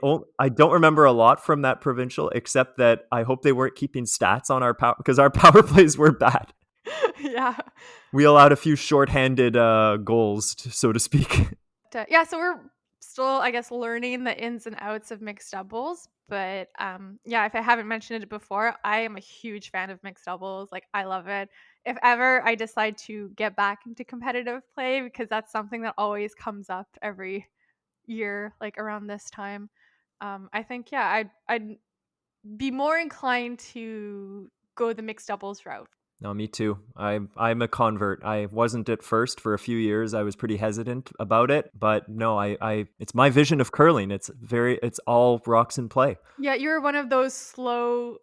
don't remember a lot from that provincial, except that I hope they weren't keeping stats on our power, because our power plays were bad. Yeah. We allowed a few shorthanded goals, so to speak. Yeah, so we're still, I guess, learning the ins and outs of mixed doubles. But yeah, if I haven't mentioned it before, I am a huge fan of mixed doubles. Like, I love it. If ever I decide to get back into competitive play, because that's something that always comes up every year, like around this time, I think, yeah, I'd be more inclined to go the mixed doubles route. No, me too. I'm a convert. I wasn't at first for a few years. I was pretty hesitant about it, but no, I it's my vision of curling. It's all rocks in play. Yeah, you're one of those slow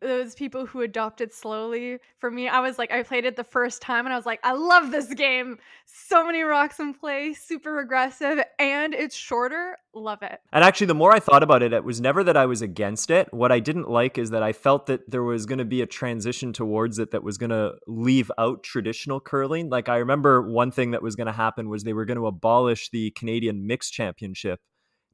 those people who adopted slowly. For me, I was like, I played it the first time and I was like, I love this game. So many rocks in play, super aggressive, and it's shorter. Love it. And actually, the more I thought about it, it was never that I was against it. What I didn't like is that I felt that there was going to be a transition towards it that was going to leave out traditional curling. Like, I remember one thing that was going to happen was they were going to abolish the Canadian Mixed Championship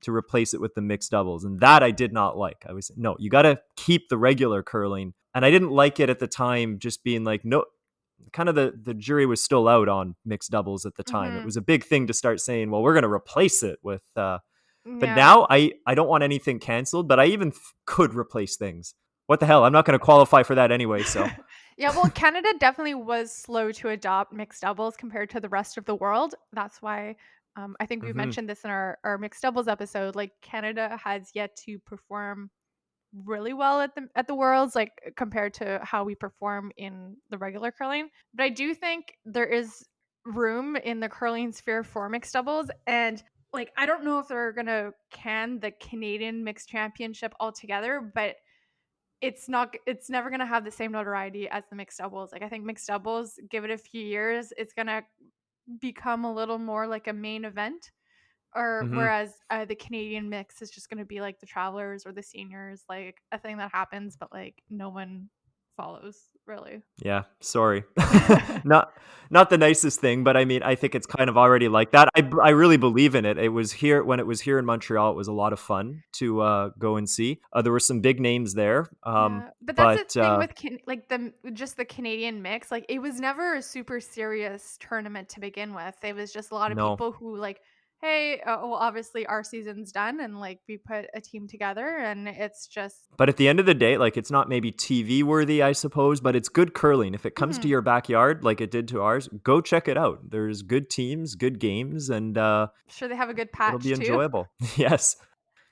to replace it with the mixed doubles. And that I did not like. I was, no, you got to keep the regular curling. And I didn't like it at the time, just being like, no, kind of the jury was still out on mixed doubles at the time. It Mhm. was a big thing to start saying, well, we're going to replace it with, but Yeah. now I don't want anything canceled, but I even could replace things. What the hell? I'm not going to qualify for that anyway, so. Yeah, well, Canada definitely was slow to adopt mixed doubles compared to the rest of the world. That's why I think we've Mhm. mentioned this in our mixed doubles episode. Like, Canada has yet to perform really well at the worlds, like compared to how we perform in the regular curling. But I do think there is room in the curling sphere for mixed doubles, and like, I don't know if they're gonna can the Canadian mixed championship altogether, but it's never gonna have the same notoriety as the mixed doubles. Like, I think mixed doubles, give it a few years, it's gonna become a little more like a main event, or Mhm. whereas the Canadian mix is just going to be like the travelers or the seniors, like a thing that happens, but like no one follows really. Yeah, sorry. Not not the nicest thing, but I mean, I think it's kind of already like that. I really believe in it. It was here when it was here in Montreal, it was a lot of fun to go and see. There were some big names there. Yeah, but that's the But thing with like just the Canadian mix. Like, it was never a super serious tournament to begin with. It was just a lot of no. people who like, hey, well, obviously our season's done, and like we put a team together, and it's just. But at the end of the day, like, it's not maybe TV worthy, I suppose, but it's good curling. If it comes to Mhm. your backyard like it did to ours, go check it out. There's good teams, good games, and Sure, they have a good it'll be patch too. enjoyable. Yes.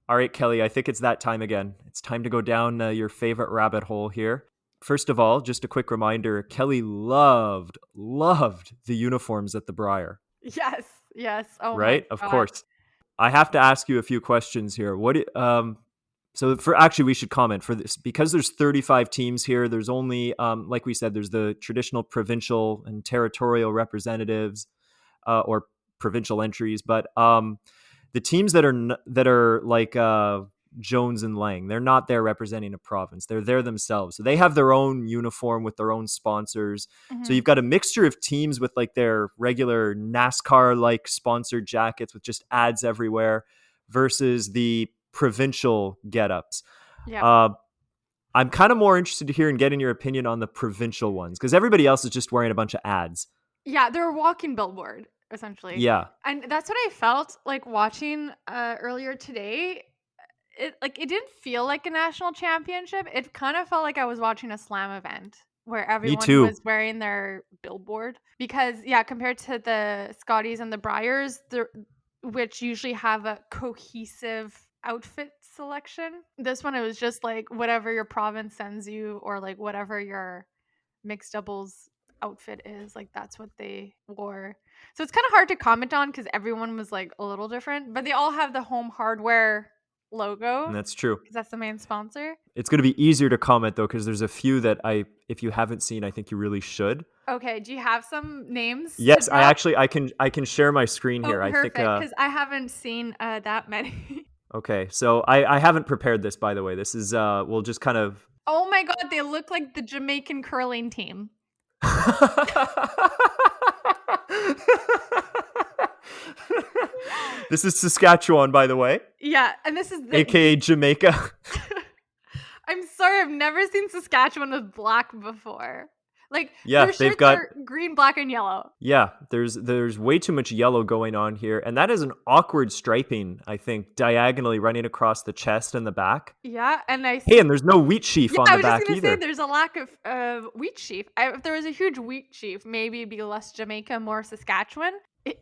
All right, Kelly, I think it's that time again. It's time to go down your favorite rabbit hole here. First of all, just a quick reminder, Kelly loved the uniforms at the Briar, Yes, yes. Oh my right? Of god. course. I have to ask you a few questions here. So for actually we should comment for this because there's 35 teams here. There's only like we said there's the traditional provincial and territorial representatives or provincial entries, but the teams that are like Jones and Lang, they're not there representing a province. They're there themselves. So they have their own uniform with their own sponsors. So Mhm. you've got a mixture of teams with like their regular NASCAR like sponsored jackets with just ads everywhere versus the provincial get-ups. Yep. Uh, I'm kind of more interested to hear and getting your opinion on the provincial ones because everybody else is just wearing a bunch of ads. Yeah, they're a walking billboard, essentially. Yeah, And that's what I felt like watching earlier today. It didn't feel like a national championship. It kind of felt like I was watching a slam event where me everyone too. was wearing their billboard. Because yeah, compared to the Scotties and the Briars, which usually have a cohesive outfit selection, this one it was just like whatever your province sends you, or like whatever your mixed doubles outfit is. Like that's what they wore. So it's kind of hard to comment on because everyone was like a little different, but they all have the home hardware logo And that's true. because that's the main sponsor. It's going to be easier to comment though, because there's a few that if you haven't seen, I think you really should. Okay, do you have some names to Yes, drop? I can share my screen Oh, here. I think perfect, because I haven't seen that many. okay. So I haven't prepared this, by the way. This is we'll just kind of Oh my god, they look like the Jamaican curling team. This is Saskatchewan, by the way, Yeah, and this is the aka Jamaica. I'm sorry, I've never seen Saskatchewan with black before. Like, Yeah, their they've shirts got are green, black, and yellow. yeah. There's way too much yellow going on here, and that is an awkward striping. I think diagonally running across the chest and the back. Yeah, and I Hey, see. and there's no wheat sheaf Yeah, on I the was just back gonna say either. there's a lack of wheat sheaf. If there was a huge wheat sheaf, maybe it'd be less Jamaica, more Saskatchewan.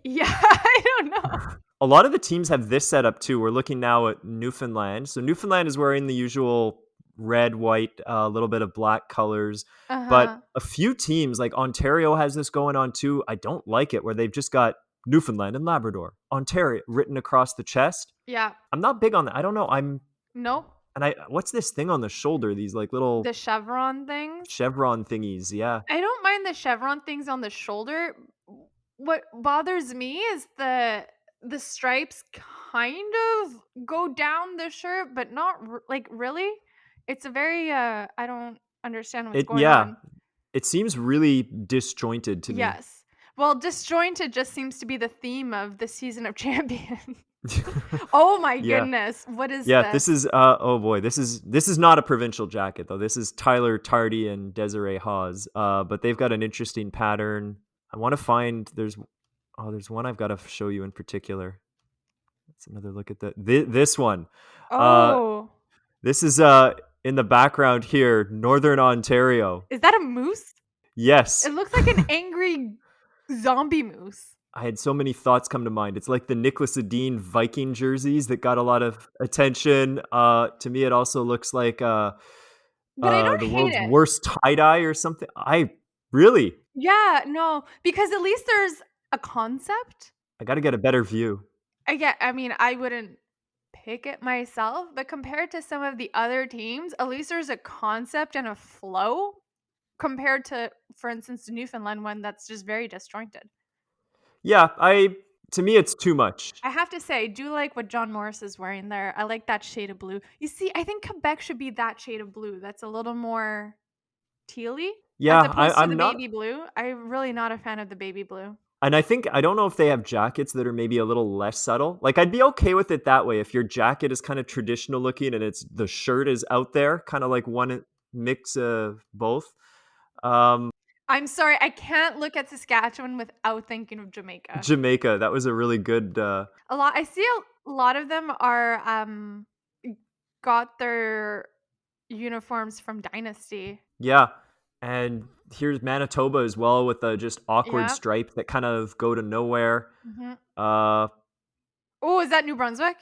Yeah, I don't know. A lot of the teams have this setup too. We're looking now at Newfoundland. So Newfoundland is wearing the usual red, white, a little bit of black colors. But Uh-huh. a few teams like Ontario has this going on too. I don't like it where they've just got Newfoundland and Labrador, Ontario written across the chest. Yeah. I'm not big on that. I don't know. Nope. What's this thing on the shoulder? These like little The chevron things. chevron thingies. Yeah. I don't mind the chevron things on the shoulder. What bothers me is the stripes kind of go down the shirt, but not like really. It's a very I don't understand what's going Yeah. on. It seems really disjointed to me. Yes. Well, disjointed just seems to be the theme of the season of champions. Oh my Yeah. goodness. What is Yeah, this? this is oh boy, this is not a provincial jacket though. This is Tyler Tardy and Desiree Hawes. But they've got an interesting pattern. I want to find there's one I've got to show you in particular. Let's another look at this one. Uh Oh. this is in the background here, Northern Ontario. Is that a moose? Yes. It looks like an angry zombie moose. I had so many thoughts come to mind. It's like the Nicholas Adine Viking jerseys that got a lot of attention. To me, it also looks like But I don't the hate world's it. worst tie-dye or something. I really, Yeah, no, because at least there's a concept. I got to get a better view. I mean, I wouldn't pick it myself, but compared to some of the other teams, at least there's a concept and a flow compared to, for instance, the Newfoundland one that's just very disjointed. Yeah, to me, it's too much. I have to say, I do like what John Morris is wearing there. I like that shade of blue. You see, I think Quebec should be that shade of blue. That's a little more tealy Yeah, as opposed to I'm the not, baby blue. I'm really not a fan of the baby blue. and I don't know if they have jackets that are maybe a little less subtle. Like I'd be okay with it that way if your jacket is kind of traditional looking and it's the shirt is out there, kind of like one mix of both. I'm sorry, I can't look at Saskatchewan without thinking of Jamaica. Jamaica, that was a really good. I see a lot of them are got their uniforms from Dynasty. Yeah, and here's Manitoba as well with a just awkward Yeah. stripe that kind of go to nowhere. Mhm. Uh, Oh, is that New Brunswick?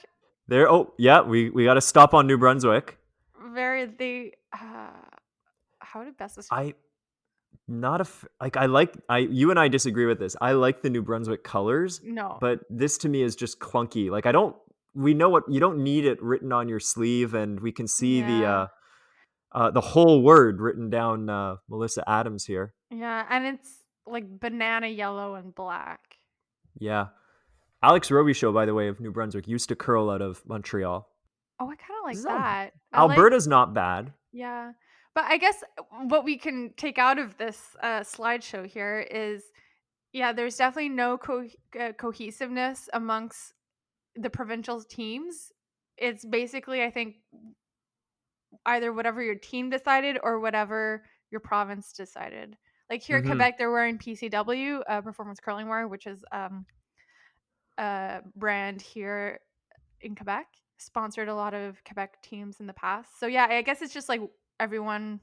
there. Oh, yeah, we got to stop on New Brunswick. Very they how did best describe? I not a like I like you and I disagree with this. I like the New Brunswick colors, No. but this to me is just clunky. Like I don't. We know what you don't need it written on your sleeve, and we can see Yeah. the whole word written down. Melissa Adams here. Yeah, and it's like banana yellow and black. Yeah. Alex Robichaud, by the way, of New Brunswick, used to curl out of Montreal. Oh, I kind of like This is that. I like Alberta's not bad. Yeah. But I guess what we can take out of this slideshow here is, yeah, there's definitely no cohesiveness amongst the provincial teams. It's basically, I think, either whatever your team decided or whatever your province decided. Like here in Hmm. Quebec, they're wearing PCW, Performance Curling Wear, which is a brand here in Quebec. Sponsored a lot of Quebec teams in the past. So yeah, I guess it's just like everyone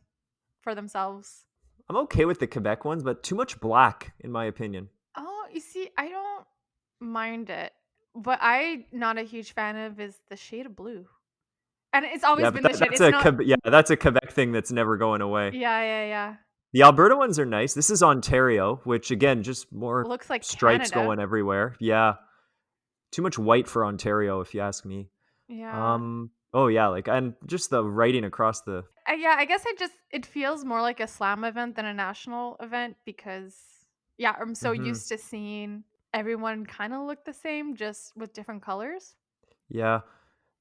for themselves. I'm okay with the Quebec ones, but too much black, in my opinion. Oh, you see, I don't mind it. What I'm not a huge fan of is the shade of blue. And it's always Yeah, been but the shade. that's It's not that's a Quebec thing that's never going away. Yeah, yeah, yeah. The Alberta ones are nice. This is Ontario, which again, just more Looks like stripes Canada. going everywhere. Yeah. Too much white for Ontario, if you ask me. Yeah. Oh yeah, like, and just the writing across the. Yeah, I guess it feels more like a slam event than a national event because yeah, I'm so Hmm. used to seeing everyone kind of look the same just with different colors. Yeah,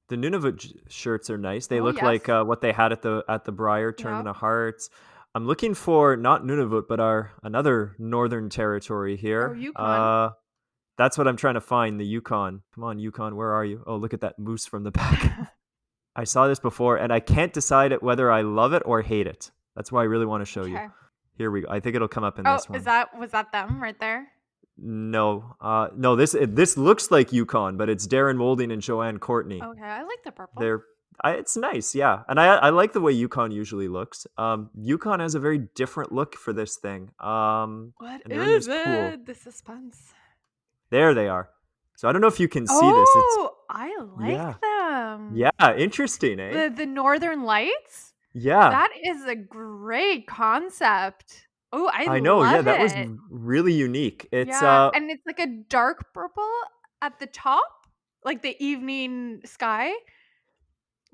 the Nunavut shirts are nice. They Oh, look yes. like what they had at the Brier Yeah. Tournament of Hearts. I'm looking for not Nunavut, but our another northern territory Oh, here. Yukon. That's what I'm trying to find. The Yukon. Come on, Yukon, where are you? Oh, look at that moose from the back. I saw this before, and I can't decide whether I love it or hate it. That's why I really want to show you. Okay. Here we go. I think it'll come up in Oh, this one. was that them right there? No, no. This looks like Yukon, but it's Darren Molding and Joanne Courtney. Okay, I like the purple. They're it's nice, yeah, and I like the way Yukon usually looks. Yukon has a very different look for this thing. What And they're in is this pool. it? The suspense. There they are. So I don't know if you can see this. It's Oh, I yeah, like them. yeah, interesting, eh? The Northern Lights? Yeah, That is a great concept. Oh, I I know. Yeah, love that was it. really unique. It's Yeah, and it's like a dark purple at the top, like the evening sky.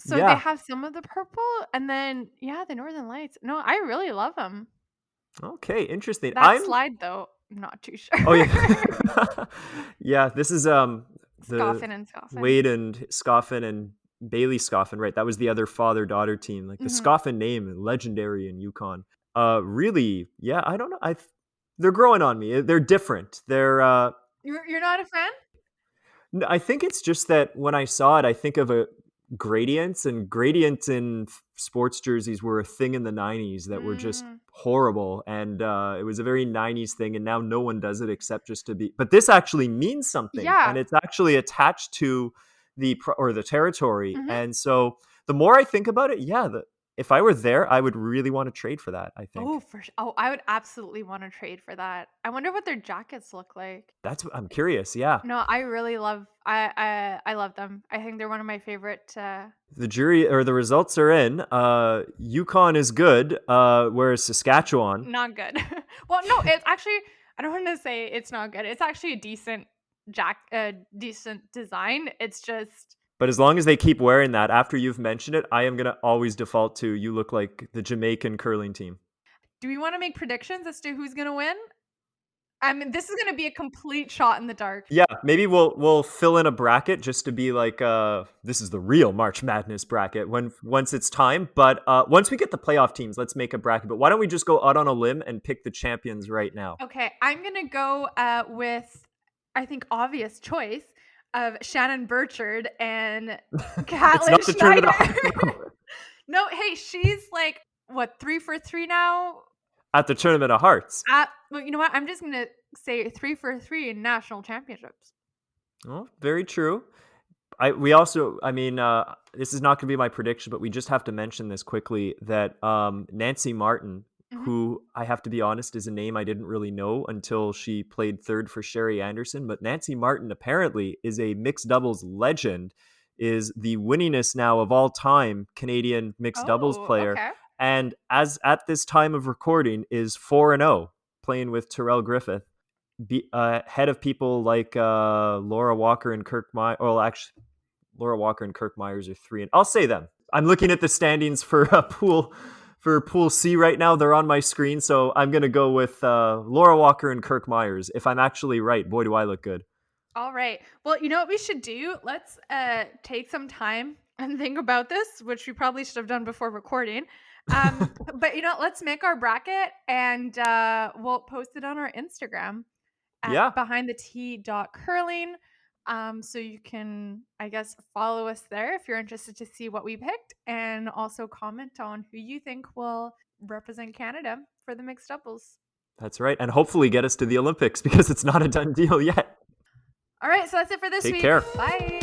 So they yeah. have some of the purple and then yeah, the Northern Lights. No, I really love them. Okay, interesting. That slide though, I'm not too Oh sure. yeah, yeah. This is the Scoffin and Scoffin. Wade and Scoffin and Bailey Scoffin, right? That was the other father-daughter team. Like the Mhm. Scoffin name, legendary in Yukon. Really, yeah. I don't know. They're growing on me. They're different. You're not a fan? I think it's just that when I saw it, I think of a gradients, and gradients in sports jerseys were a thing in the 90s that were just Mm, horrible, and it was a very 90s thing, and now no one does it except just to be. But this actually means something, and yeah. it's actually attached to or the territory, Mhm. and so the more I think about it, yeah, if I were there, I would really want to trade for that. I think Oh, for sure. Oh, I would absolutely wanna trade for that. I wonder what their jackets look like. that's what I'm curious. Yeah. No, I really love I love them. I think they're one of my favorite, The jury or the results are in. Yukon is good, whereas Saskatchewan. not good. Well, no, it's actually I don't wanna say it's not good. It's actually a decent design. It's just But as long as they keep wearing that after you've mentioned it, I am gonna always default to you look like the Jamaican curling team. do we wanna make predictions as to who's gonna win? I mean, this is gonna be a complete shot in the dark. Yeah, maybe we'll fill in a bracket just to be like this is the real March Madness bracket once it's time. But once we get the playoff teams, let's make a bracket. But why don't we just go out on a limb and pick the champions right now? Okay, I'm gonna go with I think obvious choice of Shannon Burchard and It's Catlin not the tournament of Schneider. hearts. No. No, hey, she's like what 3 for 3 now. At the tournament of hearts. Well, you know what? I'm just gonna say 3 for 3 in national championships. Oh, very true. We also, I mean, this is not going to be my prediction, but we just have to mention this quickly that Nancy Martin, Hmm. who I have to be honest is a name I didn't really know until she played third for Sherry Anderson, but Nancy Martin apparently is a mixed doubles legend, is the winningest now of all time Canadian mixed doubles Oh, player, okay. and as at this time of recording is 4-0 playing with Terrell Griffith. Head of people like Laura Walker and Kirk Myers. Well, actually, Laura Walker and Kirk Myers are 3, and I'll say them. I'm looking at the standings for Pool C right now. They're on my screen, so I'm gonna go with Laura Walker and Kirk Myers. If I'm actually right, boy, do I look good. All right. Well, you know what we should do? Let's take some time and think about this, which we probably should have done before recording. But you know, let's make our bracket and we'll post it on our Instagram at Yeah, behindthetee.curling. So you can, I guess, follow us there if you're interested to see what we picked and also comment on who you think will represent Canada for the mixed doubles. that's right, and hopefully get us to the Olympics because it's not a done deal yet. All right, so that's it for this Take week. care. Bye.